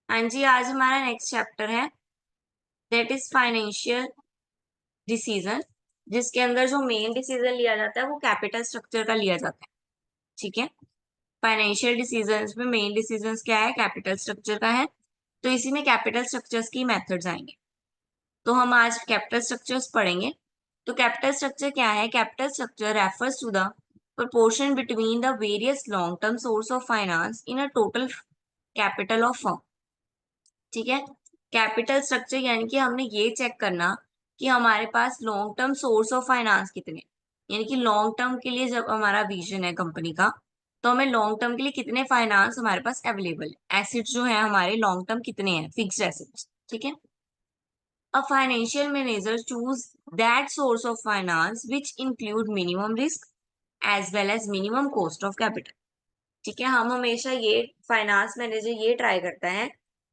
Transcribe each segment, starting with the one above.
हाँ जी, आज हमारा नेक्स्ट चैप्टर है दैट इज फाइनेंशियल डिसीजन, जिसके अंदर जो मेन डिसीजन लिया जाता है वो कैपिटल स्ट्रक्चर का लिया जाता है। ठीक है। फाइनेंशियल डिसीजंस में मेन डिसीजंस क्या है, कैपिटल स्ट्रक्चर का है। तो इसी में कैपिटल स्ट्रक्चर्स की मेथड्स आएंगे। तो हम आज कैपिटल स्ट्रक्चर्स पढ़ेंगे। तो कैपिटल स्ट्रक्चर क्या है? Capital structure refers to the proportion between the various long term source of finance in a total capital of firm। ठीक है। कैपिटल स्ट्रक्चर यानी कि हमने ये चेक करना कि हमारे पास long term source of finance कितने, यानी कि लॉन्ग टर्म के लिए जब हमारा विजन है कंपनी का, तो हमें लॉन्ग टर्म के लिए कितने फाइनेंस हमारे पास अवेलेबल है, एसेट्स जो है हमारे लॉन्ग टर्म कितने हैं, फिक्स्ड एसेट्स। ठीक है। A financial manager choose that source of finance which include minimum risk as well as minimum cost of capital. ठीक है। हम हमेशा ये फाइनेंस मैनेजर ये ट्राई करता है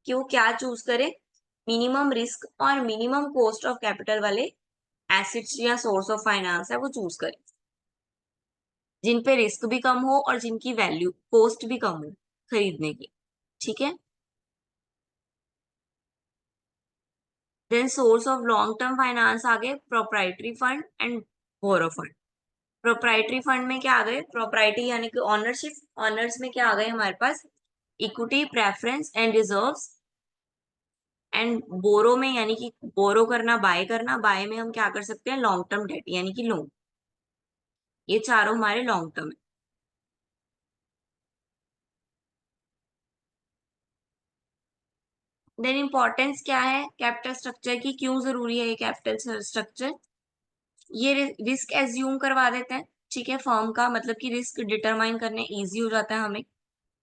कि वो क्या चूज करे, मिनिमम रिस्क और मिनिमम कॉस्ट ऑफ कैपिटल वाले एसेट्स या सोर्स ऑफ फाइनेंस है वो चूज करे, जिन पे रिस्क भी कम हो और जिनकी वैल्यू कॉस्ट भी कम हो खरीदने की। ठीक है। Then source of long term finance आ गए proprietary fund and borrow fund. Proprietary fund में क्या आ गए, प्रोप्राइटरी यानी कि ऑनरशिप, ऑनर्स में क्या आ गए हमारे पास, equity, preference and reserves. And borrow में यानी कि बोरो करना, बाय करना, बाय में हम क्या कर सकते हैं, लॉन्ग टर्म डेट यानी कि लोन। ये चारों हमारे लॉन्ग टर्म है। देन इंपॉर्टेंस क्या है कैपिटल स्ट्रक्चर की, क्यों जरूरी है ये कैपिटल स्ट्रक्चर? ये रिस्क एज्यूम करवा देते हैं। ठीक है। फर्म का मतलब कि रिस्क डिटरमाइन करने इजी हो जाता है हमें।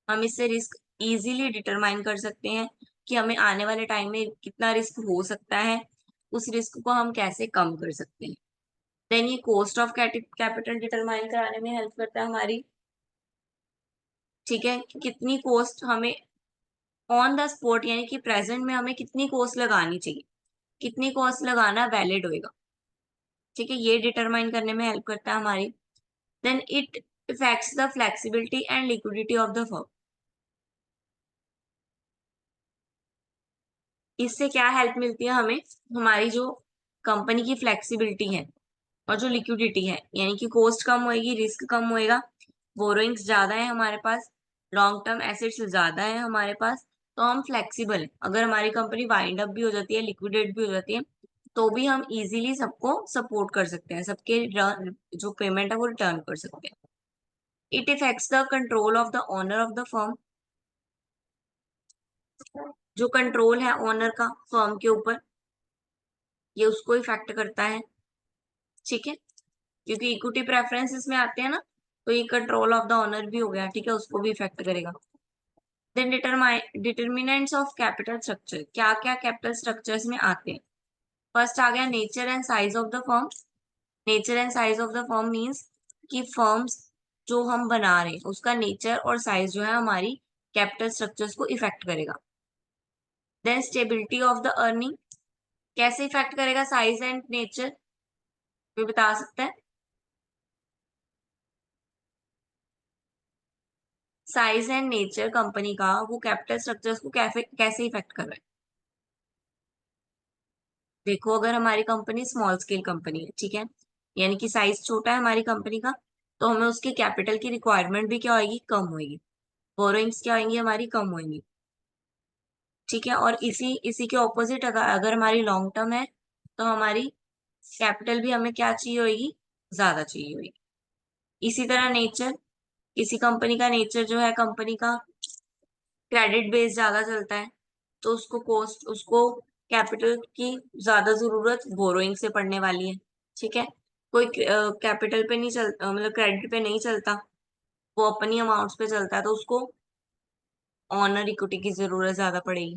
हम इससे रिस्क इजीली डिटरमाइन कर सकते हैं कि हमें आने वाले टाइम में कितना रिस्क हो सकता है, उस रिस्क को हम कैसे कम कर सकते हैं। देन ये कॉस्ट ऑफ कैपिटल डिटरमाइन कराने में हेल्प करता है हमारी। ठीक है। कि कितनी कॉस्ट हमें ऑन द स्पॉट यानी कि प्रेजेंट में हमें कितनी कॉस्ट लगानी चाहिए, कितनी कॉस्ट लगाना वैलिड होएगा। ठीक है। ये डिटरमाइन करने में हेल्प करता है हमारी। Then it affects the flexibility and liquidity of the firm. इससे क्या हेल्प मिलती है हमें, हमारी जो कंपनी की फ्लेक्सिबिलिटी है और जो लिक्विडिटी है, यानी कि कॉस्ट कम होएगी, रिस्क कम होएगा, बोरोइंग्स ज्यादा है हमारे पास, लॉन्ग टर्म एसेट्स ज्यादा है हमारे पास, तो हम फ्लेक्सिबल है। अगर हमारी कंपनी वाइंड अप भी हो जाती है, लिक्विडेट भी हो जाती है, तो भी हम इजीली सबको सपोर्ट कर सकते हैं, सबके जो पेमेंट है वो रिटर्न कर सकते हैं। It affects the control of the owner of the firm. जो कंट्रोल है ओनर का फर्म के ऊपर, ये उसको इफेक्ट करता है। ठीक है। क्योंकि इक्विटी प्रेफरेंसेस में आते हैं ना, तो ये कंट्रोल ऑफ द ओनर भी हो गया। ठीक है। उसको भी इफेक्ट करेगा। Then determinants of capital structure, क्या क्या कैपिटल स्ट्रक्चर्स में आते हैं। फर्स्ट आ गया nature and size of the firm. Nature and size of the firm means कि फर्म्स जो हम बना रहे हैं उसका नेचर और साइज जो है हमारी कैपिटल स्ट्रक्चर्स को इफेक्ट करेगा। Then stability of the earning, कैसे इफेक्ट करेगा साइज एंड नेचर, कोई बता सकता है? साइज एंड नेचर कंपनी का वो कैपिटल स्ट्रक्चर्स को कैसे कैसे इफेक्ट कर रहा है। देखो, अगर हमारी कंपनी स्मॉल स्केल कंपनी है, ठीक है, यानी कि साइज छोटा है हमारी कंपनी का, तो हमें उसके कैपिटल की रिक्वायरमेंट भी क्या होगी, कम होगी। बोरोइंग्स क्या होंगी हमारी, कम होंगी। ठीक है। और इसी इसी के ऑपोजिट अगर अगर हमारी लॉन्ग टर्म है, तो हमारी कैपिटल भी हमें क्या चाहिए होगी, ज्यादा चाहिए होगी। इसी तरह नेचर, किसी कंपनी का नेचर जो है, कंपनी का क्रेडिट बेस ज्यादा चलता है, तो उसको कॉस्ट, उसको कैपिटल की ज्यादा जरूरत बोरोइंग से पड़ने वाली है। ठीक है। कोई कैपिटल पे नहीं चलता, मतलब क्रेडिट पे नहीं चलता, वो अपनी अमाउंट्स पे चलता है, तो उसको ऑनर इक्विटी की जरूरत ज्यादा पड़ेगी।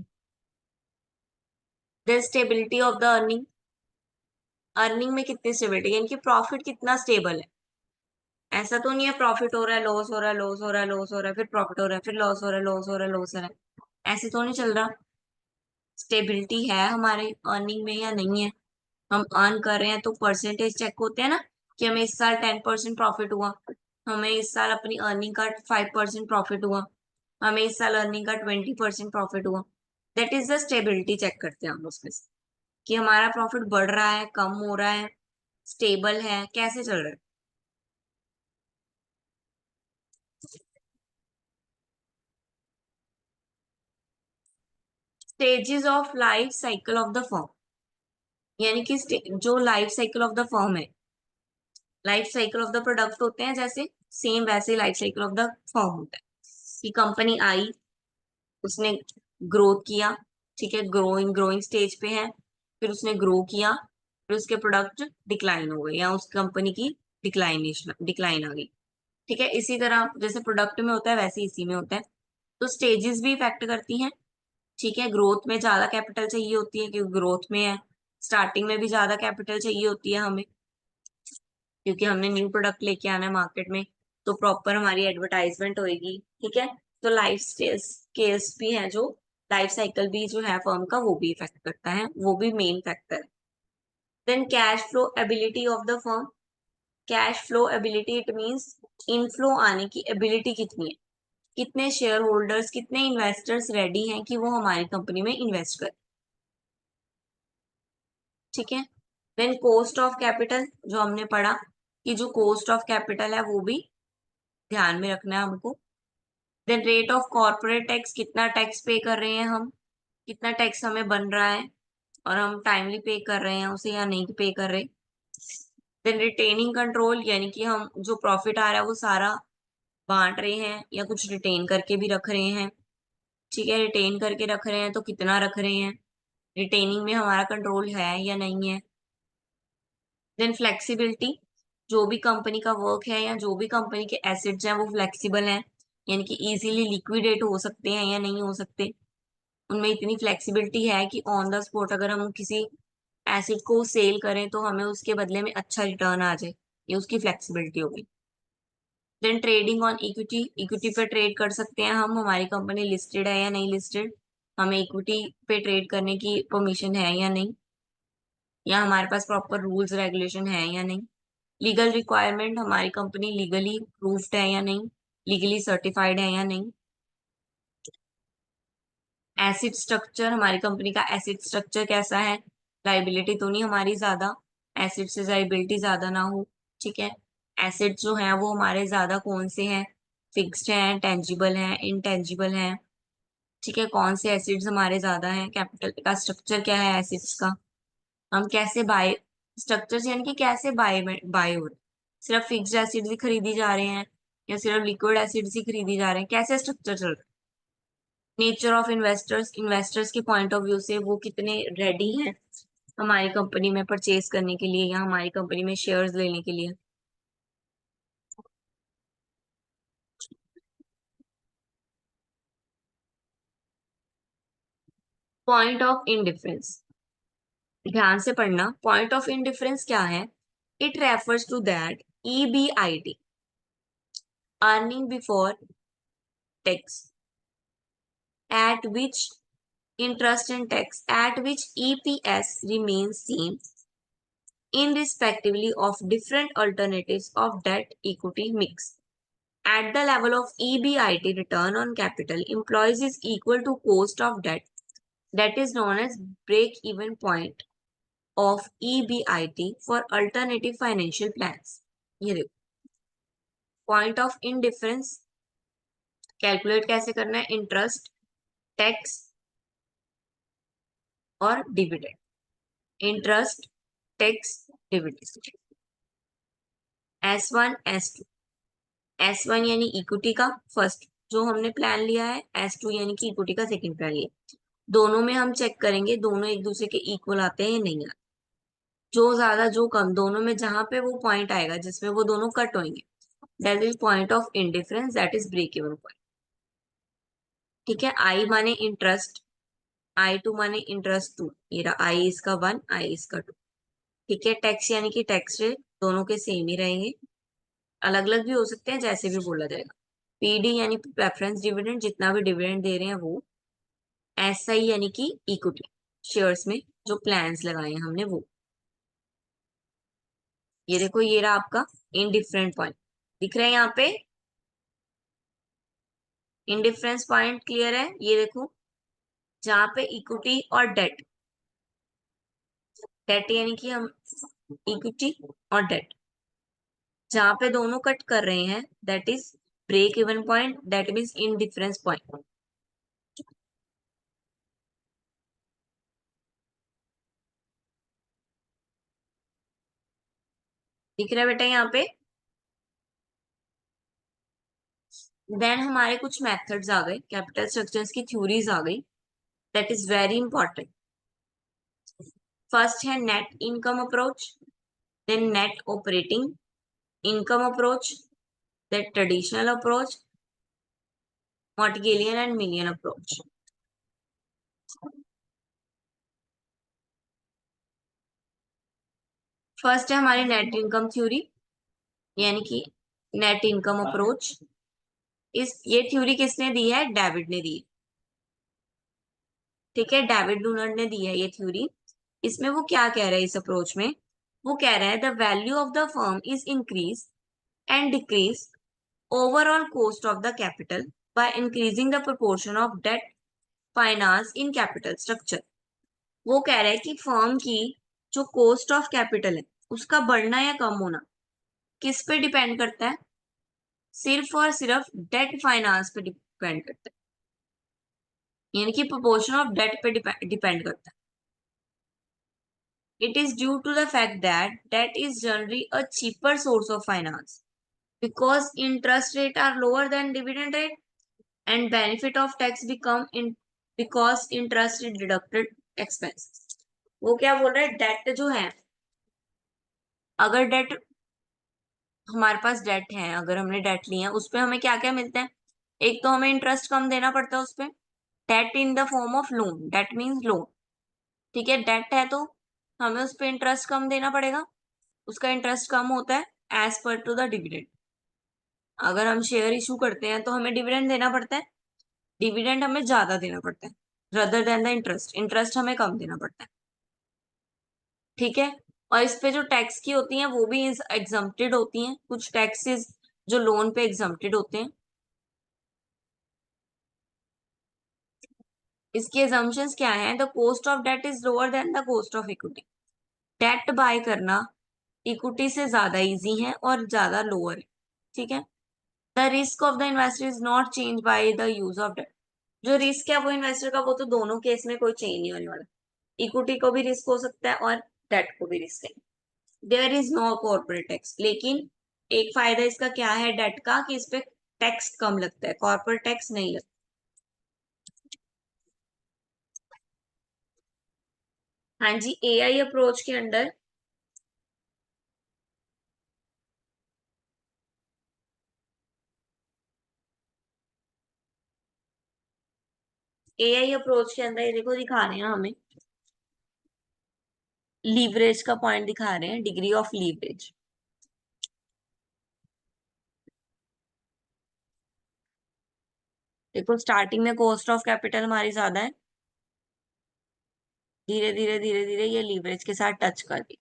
Then stability of the earning, earning में कितनी स्टेबिलिटी, यानी कि प्रॉफिट कितना स्टेबल है। ऐसा तो नहीं है प्रॉफिट हो रहा है, लॉस हो रहा है, लॉस हो रहा है, लॉस हो रहा है, फिर प्रॉफिट हो रहा है, फिर लॉस हो रहा है, लॉस हो रहा है, लॉस हो रहा है, ऐसे तो नहीं चल रहा। स्टेबिलिटी है हमारे अर्निंग में या नहीं है, हम अर्न कर रहे हैं, तो परसेंटेज चेक होते हैं ना, कि हमें इस साल 10% प्रॉफिट हुआ, हमें इस साल अपनी अर्निंग का 5% प्रॉफिट हुआ, हमें इस साल अर्निंग का 20% प्रॉफिट हुआ। That is the stability check करते हैं हम उसमें से कि हमारा प्रॉफिट बढ़ रहा है, कम हो रहा है, स्टेबल है, कैसे चल रहा है। Stages of life cycle of the firm, यानी कि जो life cycle of the firm है, life cycle of the product होते हैं जैसे, सेम वैसे life cycle of the firm होता है कि कंपनी आई, उसने ग्रोथ किया, ठीक है, ग्रोइंग ग्रोइंग स्टेज पे है, फिर उसने ग्रो किया, फिर उसके प्रोडक्ट डिक्लाइन हो गए या उस कंपनी की डिक्लाइनेशन डिक्लाइन आ गई। ठीक है, इसी तरह जैसे प्रोडक्ट में होता है वैसे इसी में होता है। तो स्टेजेस भी इफेक्ट करती हैं। ठीक है, ग्रोथ में ज्यादा कैपिटल चाहिए होती है क्योंकि ग्रोथ में है, स्टार्टिंग में भी ज्यादा कैपिटल चाहिए होती है हमें क्योंकि हमने न्यू प्रोडक्ट लेके आना है मार्केट में, तो प्रॉपर हमारी एडवर्टाइजमेंट होएगी। ठीक है, तो लाइफ केस भी है, जो लाइफ साइकिल भी जो है फर्म का वो भी इफेक्ट करता है, वो भी मेन फैक्टर है। Then cash flow ability of the firm, cash flow ability it means inflow आने की एबिलिटी कितनी है, कितने शेयर होल्डर्स, कितने इन्वेस्टर्स रेडी हैं कि वो हमारी कंपनी में इन्वेस्ट करें। ठीक है, देन कॉस्ट ऑफ कैपिटल जो हमने पढ़ा कि जो कॉस्ट ऑफ कैपिटल है वो भी ध्यान में रखना है हमको। Then rate of corporate tax, कितना टैक्स पे कर रहे हैं हम, कितना टैक्स हमें बन रहा है और हम टाइमली पे कर रहे हैं उसे या नहीं पे कर रहे। देन रिटेनिंग कंट्रोल, यानी कि हम जो प्रॉफिट आ रहा है वो सारा बांट रहे हैं या कुछ रिटेन करके भी रख रहे हैं। ठीक है, रिटेन करके रख रहे हैं तो कितना रख रहे हैं, रिटेनिंग में हमारा कंट्रोल है या नहीं है। देन फ्लेक्सिबिलिटी, जो भी कंपनी का वर्क है या जो भी कंपनी के एसेट्स हैं वो फ्लेक्सिबल हैं, यानी कि इजीली लिक्विडेट हो सकते हैं या नहीं हो सकते, उनमें इतनी फ्लेक्सिबिलिटी है कि ऑन द स्पॉट अगर हम किसी एसेट को सेल करें तो हमें उसके बदले में अच्छा रिटर्न आ जाए, ये उसकी फ्लेक्सिबिलिटी होगी। Then trading on equity, equity पे ट्रेड कर सकते हैं हम, हमारी कंपनी लिस्टेड है या नहीं लिस्टेड, हमें इक्विटी पे ट्रेड करने की परमिशन है या नहीं, या हमारे पास प्रॉपर रूल्स रेगुलेशन है या नहीं। लीगल रिक्वायरमेंट, हमारी कंपनी लीगली प्रूफ्ड है या नहीं, लीगली सर्टिफाइड है या नहीं। एसिड स्ट्रक्चर, हमारी कंपनी का एसिड स्ट्रक्चर कैसा है, लाइबिलिटी तो नहीं हमारी ज्यादा, एसिड से लाइबिलिटी ज्यादा ना हो। ठीक है, एसिड जो है वो हमारे ज्यादा कौन से हैं, फिक्स्ड हैं, टेंजिबल हैं, इनटेंजिबल हैं। ठीक है, कौन से एसिड्स हमारे ज्यादा हैं, कैपिटल का स्ट्रक्चर क्या है एसिड्स का, हम कैसे बाय, स्ट्रक्चर यानी कि कैसे बाय बाय हो रहे, सिर्फ फिक्स्ड एसिड्स ही खरीदी जा रहे हैं या सिर्फ लिक्विड एसिड्स ही खरीदी जा रहे हैं, कैसे स्ट्रक्चर चल रहा है। नेचर ऑफ इन्वेस्टर्स, इन्वेस्टर्स के पॉइंट ऑफ व्यू से वो कितने रेडी हैं हमारी कंपनी में परचेज करने के लिए या हमारी कंपनी में शेयर्स लेने के लिए। पॉइंट ऑफ इनडिफरेंस, ध्यान से पढ़ना, पॉइंट ऑफ इनडिफरेंस क्या है, it refers to that EBIT, earning before tax, at which interest and tax, at which EPS remains same irrespectively of different alternatives of debt equity mix. At the level of EBIT, return on capital employees is equal to cost of debt, that is known as break even point of EBIT for alternative financial plans. ये देखो, point of indifference calculate कैसे करना है, interest, tax और dividend, interest, tax, dividend. S1 S2, S1 यानी equity का first जो हमने प्लान लिया है, S2 यानी कि इक्विटी का सेकंड प्लान लिया, दोनों में हम चेक करेंगे दोनों एक दूसरे के इक्वल आते हैं या नहीं आते, जो ज्यादा जो कम, दोनों में जहां पे वो पॉइंट आएगा जिसमें वो दोनों कट होंगे, that is point of indifference, that is break even point. ठीक है, आई माने इंटरेस्ट, I2 माने इंटरेस्ट टू, ये रहा आई इसका 1, आई इसका 2। ठीक है, टैक्स यानी कि टैक्स रेट दोनों के सेम ही रहेंगे, अलग अलग भी हो सकते हैं जैसे भी बोला जाएगा। PD यानी प्रेफरेंस डिविडेंड, जितना भी डिविडेंड दे रहे हैं वो। SI यानी कि इक्विटी, शेयर्स में जो प्लान्स लगाए हैं हमने वो। ये देखो, ये रहा आपका इनडिफरेंट पॉइंट, दिख रहा है यहाँ पे, इनडिफरेंस पॉइंट क्लियर है, ये देखो जहां पे इक्विटी और डेट, डेट यानी कि हम इक्विटी और डेट जहां पे दोनों कट कर रहे हैं, that is break even point, that means indifference point. दिख रहा है बेटा यहाँ पे। देन हमारे कुछ मेथड्स आ गए, कैपिटल स्ट्रक्चर्स की थ्योरीज आ गई, that is very important. First है net income approach, then net operating income approach, that traditional approach, Modigliani and Miller approach. First है हमारी नेट इनकम थ्योरी, यानी कि नेट इनकम अप्रोच। इस ये थ्योरी किसने दी है? डेविड ने दी है। ठीक है, डेविड डूनर ने दी है ये थ्योरी। इसमें वो क्या कह रहे हैं इस अप्रोच में? वो कह रहा है the value of the firm is increase and decrease overall cost of the capital by increasing the proportion of debt finance in capital structure. वो कह रहा है कि फर्म की जो कॉस्ट ऑफ कैपिटल है उसका बढ़ना या कम होना किस पे डिपेंड करता है? सिर्फ और सिर्फ डेट फाइनेंस पे डिपेंड करता है, यानी कि प्रोपोर्शन ऑफ डेट पे डिपेंड करता है। It is due to the fact that debt is generally a cheaper source of finance because interest rate are lower than dividend rate and benefit of tax become in because interest is deducted expenses। वो क्या बोल रहा है? Date जो है, अगर date हमारे पास date है, अगर हमने डेट ली है, उस पे हमें क्या क्या मिलता है? एक तो हमें इंटरेस्ट कम देना पड़ता है उस पे, debt in the form of loan, debt means loan. ठीक है, डेट है तो हमें उस पे इंटरेस्ट कम देना पड़ेगा, उसका इंटरेस्ट कम होता है as per to the dividend. अगर हम शेयर इशू करते हैं तो हमें डिविडेंड देना पड़ता है, डिविडेंड हमें ज्यादा देना पड़ता है rather than the interest, interest हमें कम देना पड़ता है। ठीक है, और इस पे जो टैक्स की होती हैं वो भी एग्जम्प्टेड होती हैं, कुछ टैक्सेस जो लोन पे एग्जम्प्टेड होते हैं। इसके assumptions क्या है? The cost of debt is lower than the cost of equity. Debt buy करना इक्विटी से ज्यादा इजी है और ज्यादा लोअर है। ठीक है, the risk of the investor is not change by the use of debt. जो रिस्क है वो इन्वेस्टर का, वो तो दोनों केस में कोई चेंज नहीं होने वाला, इक्विटी को भी रिस्क हो सकता है और डेट को भी रिस्क है। There is no corporate tax, लेकिन एक फायदा इसका क्या है डेट का, कि इस पे टैक्स कम लगता है, कॉर्पोरेट टैक्स नहीं लगता। हाँ जी, एआई अप्रोच के अंडर, एआई अप्रोच के अंदर ये देखो दिखा रहे हैं हमें, लीवरेज का पॉइंट दिखा रहे हैं, डिग्री ऑफ लीवरेज। देखो स्टार्टिंग में कॉस्ट ऑफ कैपिटल हमारी ज्यादा है, धीरे धीरे धीरे धीरे ये लीवरेज के साथ टच कर दी।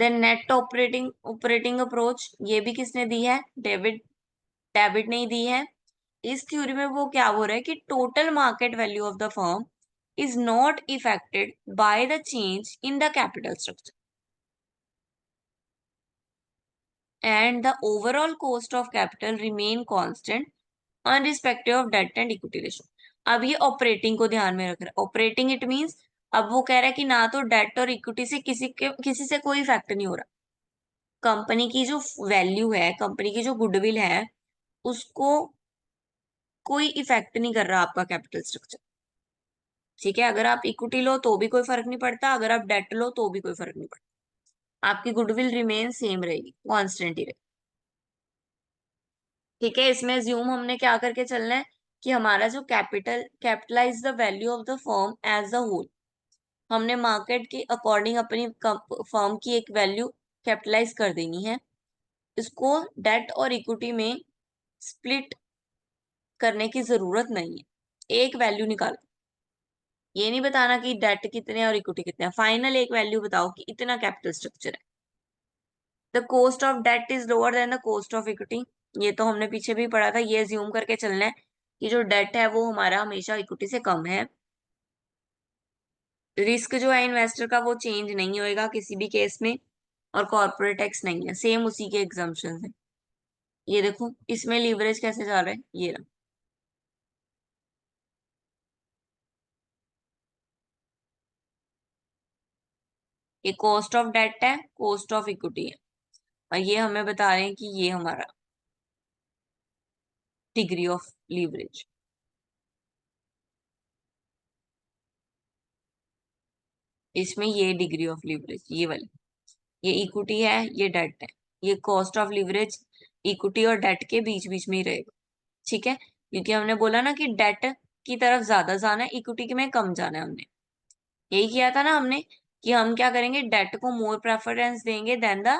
देन नेट ऑपरेटिंग अप्रोच, ये भी किसने दी है? डेविड, डेविड ने ही दी है। इस थ्योरी में वो क्या हो रहा है कि total market value of the firm is not affected by the change in the capital structure and the overall cost of capital remain constant unrespective of debt and equity ratio. अब ये operating को ध्यान में रख रहा है, operating it means, अब वो कह रहा है कि ना तो डेट और इक्विटी से किसी से कोई इफेक्ट नहीं हो रहा, कंपनी की जो वैल्यू है, कंपनी की जो गुडविल है, उसको कोई इफेक्ट नहीं कर रहा आपका कैपिटल स्ट्रक्चर। ठीक है, अगर आप इक्विटी लो तो भी कोई फर्क नहीं पड़ता, अगर आप डेट लो तो भी कोई फर्क नहीं पड़ता, आपकी गुडविल रिमेन सेम रहेगी, कॉन्स्टेंट ही रहेगी। ठीक है, इसमें ज्यूम हमने क्या करके चलना है कि हमारा जो capitalize the value of the firm as a whole, हमने मार्केट के अकॉर्डिंग अपनी फर्म की एक वैल्यू कैपिटलाइज कर देनी है, इसको डेट और इक्विटी में स्प्लिट करने की जरूरत नहीं है, एक वैल्यू निकालो। ये नहीं बताना कि डेट कितने और इक्विटी कितने, फाइनल एक वैल्यू बताओ कि इतना कैपिटल स्ट्रक्चर है। The cost of debt is lower than the cost of equity, ये तो हमने पीछे भी पढ़ा था, ये अज्यूम करके चलना है कि जो डेट है वो हमारा हमेशा इक्विटी से कम है। रिस्क जो है इन्वेस्टर का वो चेंज नहीं होएगा किसी भी केस में, और कॉर्पोरेट टैक्स नहीं है, सेम उसी के एग्जाम्पशन है। ये देखो इसमें लीवरेज कैसे जा रहा है, ये रहा। ये कॉस्ट ऑफ डेट है, कॉस्ट ऑफ इक्विटी है, और ये हमें बता रहे हैं कि ये हमारा डिग्री ऑफ लीवरेज। इसमें ये डिग्री ऑफ लीवरेज ये वाली, ये इक्विटी है, ये डेट है, ये कॉस्ट ऑफ लीवरेज इक्विटी और डेट के बीच बीच में ही रहेगा। ठीक है, क्योंकि हमने बोला ना कि डेट की तरफ ज्यादा जाना है, इक्विटी में कम जाना है। हमने यही किया था ना हमने, कि हम क्या करेंगे, डेट को मोर प्रेफरेंस देंगे देन द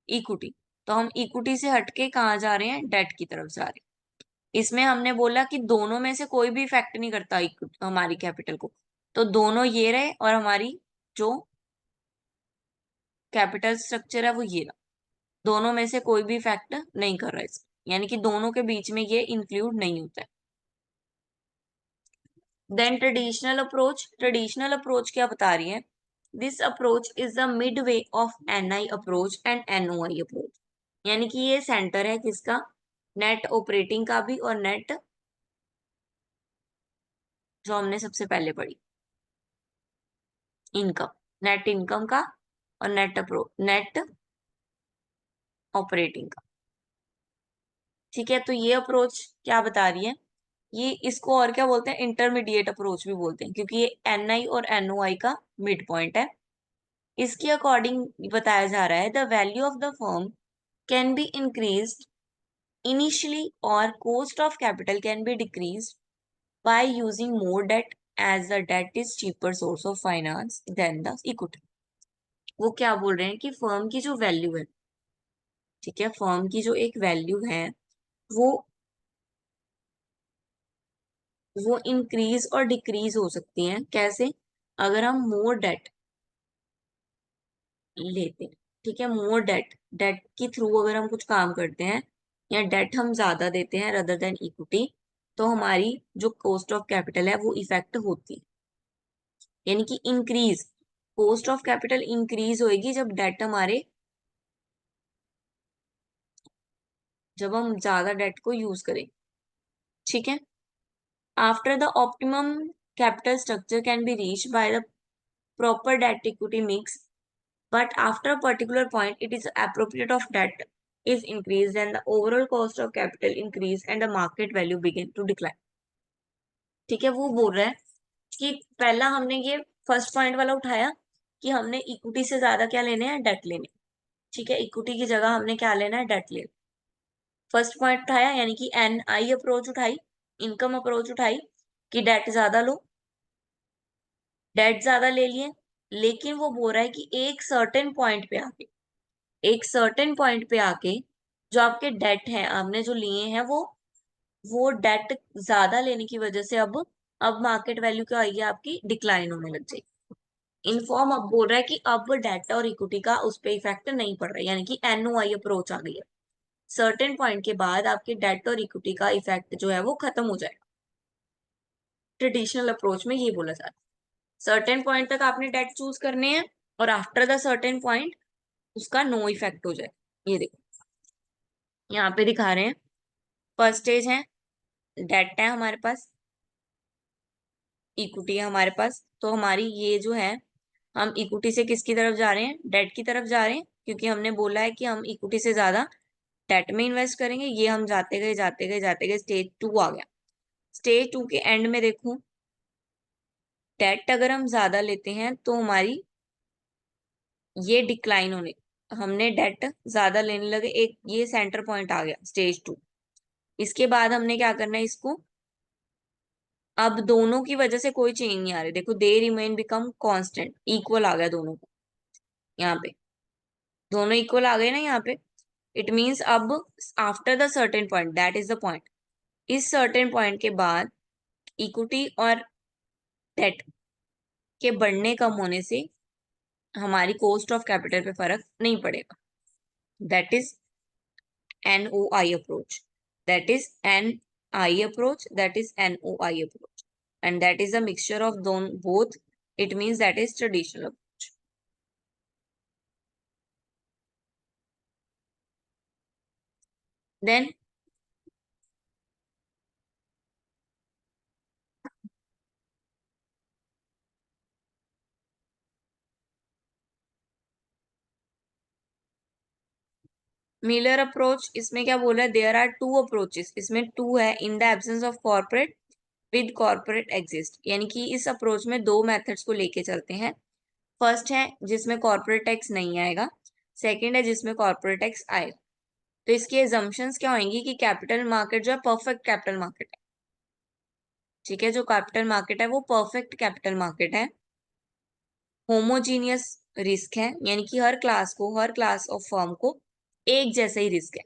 इक्विटी। तो हम इक्विटी से हटके कहाँ जा रहे हैं, डेट की तरफ जा रहे हैं। इसमें हमने बोला कि दोनों में से कोई भी इफेक्ट नहीं करता हमारी कैपिटल को, तो दोनों ये रहे, और हमारी जो कैपिटल स्ट्रक्चर है वो ये रहा। दोनों में से कोई भी इफेक्ट नहीं कर रहा है इसका, यानी कि दोनों के बीच में ये इंक्लूड नहीं होता है। देन ट्रेडिशनल अप्रोच क्या बता रही है, this approach is the mid way of NI approach and NOI approach. यानी कि ये सेंटर है किसका, नेट ऑपरेटिंग का भी और नेट, जो हमने सबसे पहले पढ़ी, इनकम, नेट इनकम का, और नेट ऑपरेटिंग का। ठीक है, तो ये अप्रोच क्या बता रही है, ये इसको और क्या बोलते हैं, इंटरमीडिएट अप्रोच भी बोलते हैं, क्योंकि ये एनआई और एनओआई का मिड पॉइंट है। इसके अकॉर्डिंग बताया जा रहा है, the value of the firm can be increased initially और cost of capital can be decreased by using more debt as the debt is cheaper source of finance than the equity। वो क्या बोल रहे हैं कि फर्म की जो value है, ठीक है, फर्म की जो एक वैल्यू है वो वो इंक्रीज और डिक्रीज हो सकती है। कैसे, अगर हम मोर डेट लेते हैं, ठीक है, मोर डेट, डेट के थ्रू अगर हम कुछ काम करते हैं, या डेट हम ज्यादा देते हैं रदर देन इक्विटी, तो हमारी जो कॉस्ट ऑफ कैपिटल है वो इफेक्ट होती है, यानी कि increase, cost of capital increase होएगी जब डेट हमारे, जब हम ज्यादा डेट को यूज करें। ठीक है, after the optimum capital structure can be reach by the proper debt equity mix, but after a particular point it is appropriate of debt is increased and the overall cost of capital increase and the market value begin to decline। ठीक है, वो बोल रहा है कि पहला हमने ये फर्स्ट पॉइंट वाला उठाया कि हमने इक्विटी से ज्यादा क्या लेने हैं, डेट लेने। ठीक है, इक्विटी की जगह हमने क्या लेना है, डेट लेना। फर्स्ट पॉइंट उठाया, यानी कि एन आई अप्रोच उठाई, इनकम अप्रोच उठाई, कि डेट ज्यादा लो, डेट ज्यादा ले लिए। लेकिन वो बोल रहा है कि एक सर्टेन पॉइंट पे आके, एक सर्टेन पॉइंट पे आके जो आपके डेट हैं आपने जो लिए हैं, वो डेट ज्यादा लेने की वजह से अब मार्केट वैल्यू क्या आएगी आपकी, डिक्लाइन होने लग जाएगी। इनफॉर्म अब बोल रहा है कि अब डेट और इक्विटी का उस पर इफेक्ट नहीं पड़ रहा है, यानी कि एनओआई अप्रोच आ गई है। सर्टेन पॉइंट के बाद आपके डेट और इक्विटी का इफेक्ट जो है वो खत्म हो जाएगा। ट्रेडिशनल अप्रोच में ये बोला जाता है, सर्टेन पॉइंट तक आपने डेट चूज करने हैं, और आफ्टर द सर्टेन पॉइंट उसका नो इफेक्ट हो जाए। ये देखो यहाँ पे दिखा रहे हैं, फर्स्ट स्टेज है, डेट है हमारे पास, इक्विटी है हमारे पास, तो हमारी ये जो है, हम इक्विटी से किसकी तरफ जा रहे हैं, डेट की तरफ जा रहे हैं, क्योंकि हमने बोला है कि हम इक्विटी से ज्यादा डेट में इन्वेस्ट करेंगे। ये हम जाते गए जाते गए जाते गए, स्टेज 2 आ गया। स्टेज 2 के एंड में देखूं, डेट अगर हम ज्यादा लेते हैं तो हमारी ये डिक्लाइन होने, हमने डेट ज्यादा लेने लगे, एक ये सेंटर पॉइंट आ गया स्टेज 2। इसके बाद हमने क्या करना है, इसको अब दोनों की वजह से कोई चेंज नहीं आ रही, देखो दे रिमेन बिकम कांस्टेंट, इक्वल आ गया दोनों को, यहाँ पे दोनों इक्वल आ गए ना यहाँ पे। इट मीन्स अब after the certain point, that is the point, इस सर्टेन पॉइंट के बाद इक्विटी और डेट के बढ़ने कम होने से हमारी कॉस्ट ऑफ कैपिटल पे फर्क नहीं पड़ेगा। That is NOI approach. That is NI approach, that is NOI approach. And that is a mixture of both. It means that is traditional approach. Then Miller approach, इसमें क्या बोला है, there are two approaches, इसमें to है, in the absence of corporate with corporate exist, यानी कि इस approach में दो मेथड्स को लेके चलते हैं। फर्स्ट है जिसमें कॉर्पोरेट टैक्स नहीं आएगा, सेकंड है जिसमें कॉर्पोरेट टैक्स आएगा। तो इसकी एजम्पशंस क्या होंगी कि कैपिटल मार्केट जो है परफेक्ट कैपिटल मार्केट है, ठीक है, जो कैपिटल मार्केट है वो परफेक्ट कैपिटल मार्केट है। होमोजीनियस रिस्क है, यानी कि हर क्लास ऑफ फर्म को एक जैसा ही रिस्क है।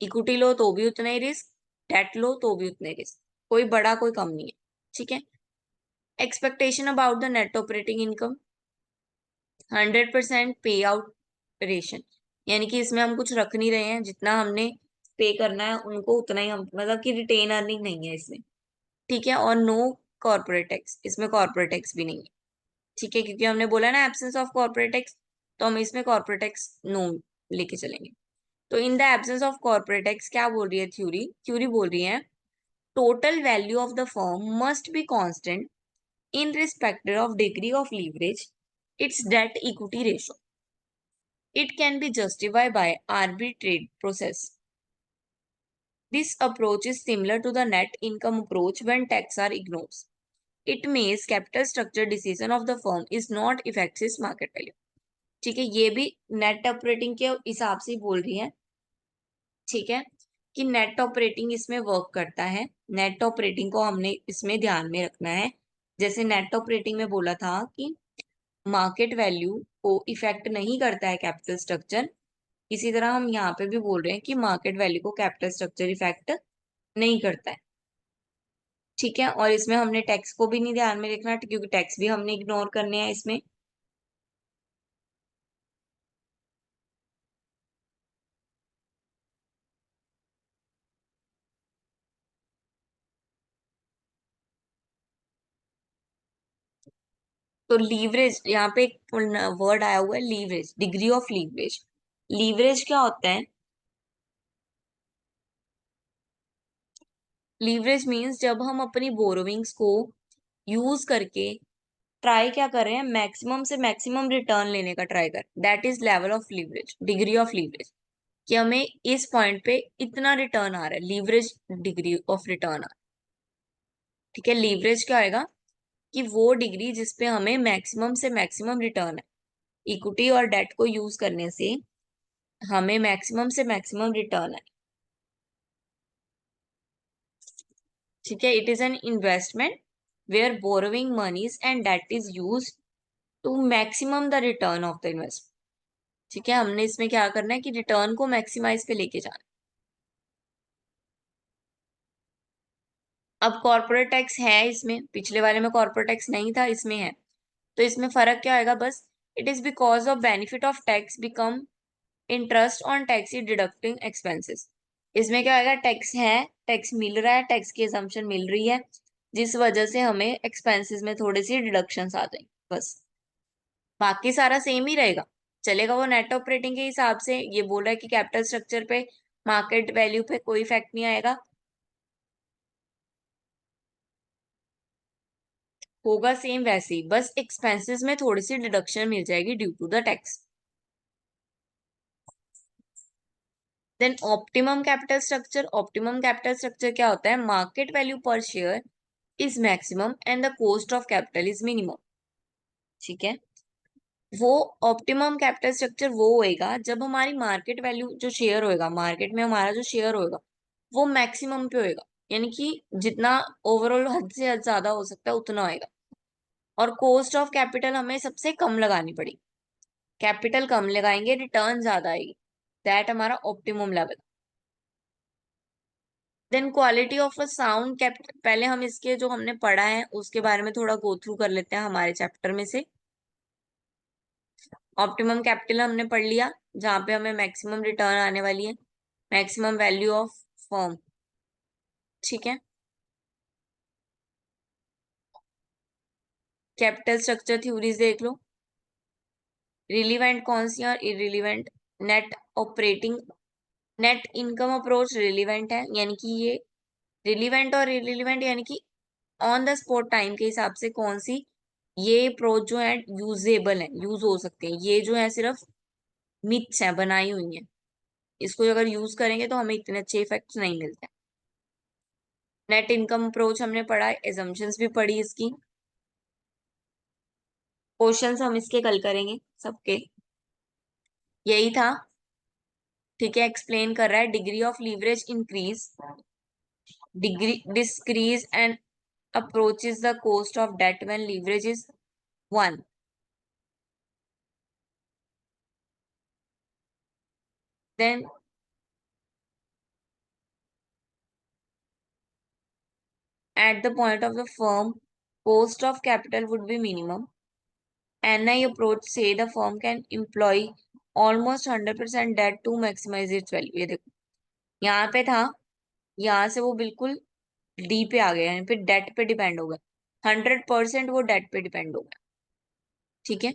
इक्विटी लो तो भी उतना ही रिस्क, डेट लो तो भी उतने रिस्क, कोई बड़ा कोई कम नहीं है, ठीक है। Expectation about the net operating income, 100% पे आउट रेशन, यानी कि इसमें हम कुछ रख नहीं रहे हैं, जितना हमने पे करना है उनको उतना ही हम, मतलब कि रिटेन अर्निंग नहीं है इसमें, ठीक है। और नो कॉर्पोरेट टैक्स, इसमें कॉर्पोरेट टैक्स भी नहीं है, ठीक है, क्योंकि हमने बोला ना एब्सेंस ऑफ कॉर्पोरेट टैक्स, तो हम इसमें कॉर्पोरेट टैक्स नो लेके चलेंगे। तो in the absence of corporate tax क्या बोल रही है थ्योरी, थ्योरी बोल रही है total value of the firm must be constant in respect of degree of leverage, its debt equity ratio. It can be justified by arbitrage process. This approach is similar to the net income approach when tax are ignored. It means capital structure decision of the firm is not affects its market value. ठीक है, ये भी net operating के हिसाब से बोल रही है, ठीक है, कि नेट ऑपरेटिंग इसमें वर्क करता है। नेट ऑपरेटिंग को हमने इसमें ध्यान में रखना है। जैसे नेट ऑपरेटिंग में बोला था कि मार्केट वैल्यू को इफेक्ट नहीं करता है कैपिटल स्ट्रक्चर, इसी तरह हम यहाँ पे भी बोल रहे हैं कि मार्केट वैल्यू को कैपिटल स्ट्रक्चर इफेक्ट नहीं करता है, ठीक है। और इसमें हमने टैक्स को भी नहीं ध्यान में रखना, क्योंकि टैक्स भी हमने इग्नोर करने हैं इसमें। तो लीवरेज, यहाँ पे एक वर्ड आया हुआ है leverage, degree of leverage. Leverage क्या होता है, लीवरेज मीन्स जब हम अपनी बोरोविंग्स को यूज करके ट्राई क्या कर रहे हैं, मैक्सिमम से मैक्सिमम रिटर्न लेने का ट्राई कर, that is level of leverage, degree of leverage, कि हमें इस पॉइंट पे इतना रिटर्न आ रहा है, लीवरेज डिग्री ऑफ रिटर्न आ रहा है, ठीक है। लीवरेज क्या आएगा कि वो डिग्री जिसपे हमें मैक्सिमम से मैक्सिमम रिटर्न है, इक्विटी और डेट को यूज करने से हमें मैक्सिमम से मैक्सिमम रिटर्न है, ठीक है। It is an investment where borrowing monies and debt is use to maximum the return of the investment, ठीक है। हमने इसमें क्या करना है कि रिटर्न को मैक्सिमाइज पे लेके जाना। अब कॉर्पोरेट टैक्स है इसमें, पिछले वाले में कॉर्पोरेट टैक्स नहीं था, इसमें है, तो इसमें फर्क क्या आएगा, बस it is because of benefit of tax become interest on tax deducting expenses. इसमें क्या आएगा, टैक्स है, टैक्स मिल रहा है, टैक्स की असम्पशन मिल रही है, जिस वजह से हमें एक्सपेंसेस में थोड़ी सी डिडक्शन आ जाएंगे, बस बाकी सारा सेम ही रहेगा, चलेगा। वो नेट ऑपरेटिंग के हिसाब से ये बोल रहा है कि कैपिटल स्ट्रक्चर पे, मार्केट वैल्यू पे कोई इफेक्ट नहीं आएगा, होगा सेम वैसे ही, बस एक्सपेंसेस में थोड़ी सी डिडक्शन मिल जाएगी due to the tax. Then optimum capital structure, optimum capital structure क्या होता है, market value per share is maximum and the cost of capital is minimum, ठीक है। वो ऑप्टिमम कैपिटल स्ट्रक्चर वो होएगा जब हमारी मार्केट वैल्यू जो शेयर होएगा, मार्केट में हमारा जो शेयर होएगा वो मैक्सिमम पे होएगा, यानी कि जितना ओवरऑल हद से हद ज्यादा हो सकता है उतना होएगा, और कॉस्ट ऑफ कैपिटल हमें सबसे कम लगानी पड़ेगी, कैपिटल कम लगाएंगे रिटर्न ज्यादा आएगी, दैट हमारा optimum level. Then quality of a sound capital, पहले हम इसके जो हमने पढ़ा है उसके बारे में थोड़ा गो थ्रू कर लेते हैं हमारे चैप्टर में से। ऑप्टिमम कैपिटल हमने पढ़ लिया, जहाँ पे हमें मैक्सिमम रिटर्न आने वाली है, मैक्सिमम वैल्यू ऑफ फर्म। ठीक है, कैपिटल स्ट्रक्चर थ्योरीज देख लो। रिलीवेंट कौन सी और irrelevant? Net operating, net income approach relevant है, यानी कि ये रिलीवेंट और इरिलीवेंट यानी कि ऑन द स्पॉट टाइम के हिसाब से कौन सी ये अप्रोच जो है यूजेबल है, यूज हो सकते हैं। ये जो है सिर्फ मिथ्स है, बनाई हुई है। इसको अगर यूज करेंगे तो हमें इतने अच्छे इफेक्ट्स नहीं मिलते। नेट इनकम अप्रोच हमने पढ़ा है, एजम्पशंस भी पढ़ी इसकी। क्वेश्चंस हम इसके कल करेंगे सबके। यही था। ठीक है, एक्सप्लेन कर रहा है degree of leverage increase, degree decrease and approaches the cost of debt when leverage is 1. Then at the point of the firm, cost of capital would be minimum. NI approach say the firm can employ almost 100% debt to maximize its value. ये देखो, यहाँ पे था, यहाँ से वो बिल्कुल D पे आ गया, यहाँ पे डेट पे डिपेंड हो गया। 100% वो डेट पे डिपेंड हो गया। ठीक है,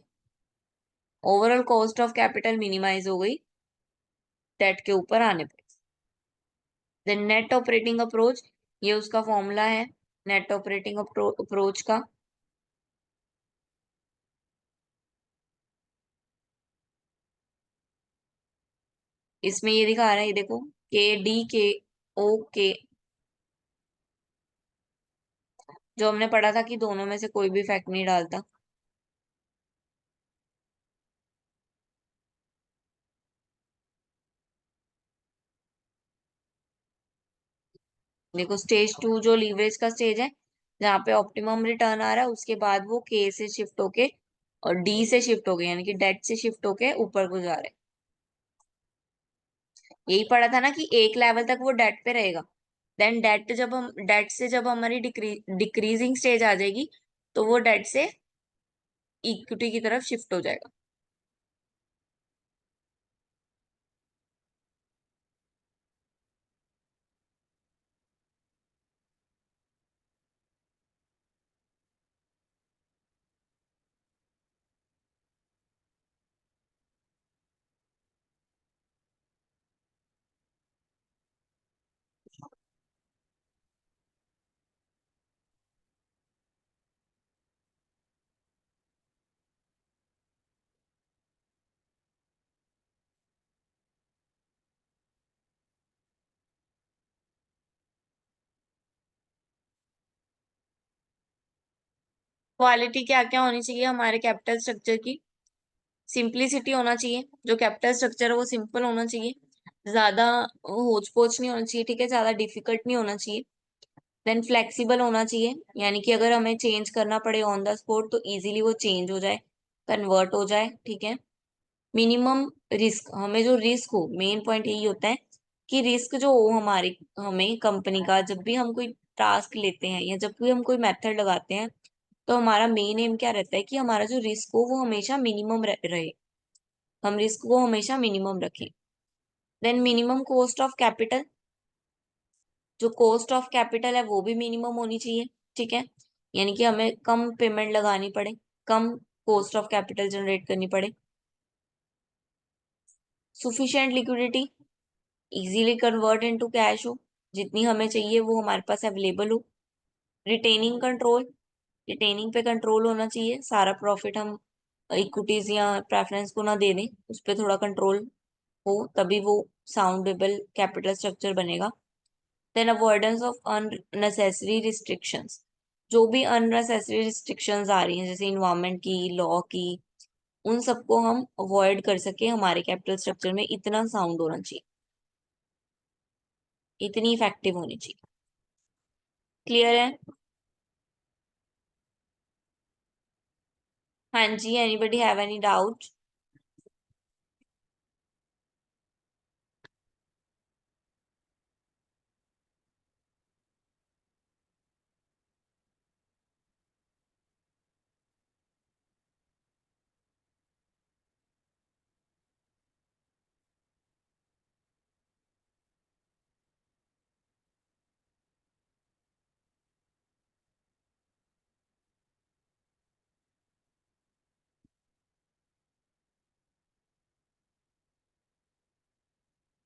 overall cost of capital minimize हो गई डेट के ऊपर आने पे। देन नेट ऑपरेटिंग अप्रोच, ये उसका फॉर्मूला है नेट ऑपरेटिंग अप्रोच का। इसमें ये दिखा रहा है, ये देखो, के जो हमने पढ़ा था कि दोनों में से कोई भी फैक्ट नहीं डालता। देखो स्टेज 2 जो लीवरेज का स्टेज है, जहाँ पे ऑप्टिमम रिटर्न आ रहा है, उसके बाद वो के से शिफ्ट होके और डी से शिफ्ट हो गए, यानी कि डेट से शिफ्ट होके ऊपर को जा रहे हैं। यही पढ़ा था ना कि एक लेवल तक वो डेट पे रहेगा। देन डेट से जब हमारी डिक्रीजिंग स्टेज आ जाएगी, तो वो डेट से इक्विटी की तरफ शिफ्ट हो जाएगा। क्वालिटी क्या क्या होनी चाहिए हमारे कैपिटल स्ट्रक्चर की? सिंप्लिसिटी होना चाहिए, जो कैपिटल स्ट्रक्चर है वो सिंपल होना चाहिए, ज्यादा होच पोच नहीं होना चाहिए, ठीक है, ज्यादा डिफिकल्ट नहीं होना चाहिए। देन फ्लेक्सिबल होना चाहिए, यानी कि अगर हमें चेंज करना पड़े ऑन द स्पॉट तो इजीली वो चेंज हो जाए, कन्वर्ट हो जाए। ठीक है, मिनिमम रिस्क, हमें जो रिस्क हो, मेन पॉइंट यही होता है कि रिस्क जो हो हमारी, हमें कंपनी का, जब भी हम कोई टास्क लेते हैं या जब भी हम कोई मेथड लगाते हैं, तो हमारा मेन एम क्या रहता है कि हमारा जो रिस्क हो वो हमेशा मिनिमम रहे, हम रिस्क को हमेशा मिनिमम रखें। Then minimum cost of capital, जो कॉस्ट ऑफ कैपिटल है वो भी मिनिमम होनी चाहिए। ठीक है, यानी कि हमें कम पेमेंट लगानी पड़े, कम कॉस्ट ऑफ कैपिटल जनरेट करनी पड़े। Sufficient liquidity, easily convert into cash हो, जितनी हमें चाहिए वो हमारे पास अवेलेबल हो। रिटेनिंग कंट्रोल, रिटेनिंग पे कंट्रोल होना चाहिए, सारा प्रॉफिट हम इक्विटीज या प्रेफरेंस को ना दे दें, उस पर थोड़ा कंट्रोल हो, तभी वो साउंडेबल कैपिटल स्ट्रक्चर बनेगा। Then avoidance of unnecessary restrictions, जो भी अननेसेसरी रिस्ट्रिक्शंस आ रही हैं जैसे इन्वायरमेंट की, लॉ की, उन सबको हम अवॉइड कर सके, हमारे कैपिटल स्ट्रक्चर में इतना साउंड होना चाहिए, इतनी इफेक्टिव होनी चाहिए। क्लियर है? हाँ जी, एनीबडी हैव एनी डाउट?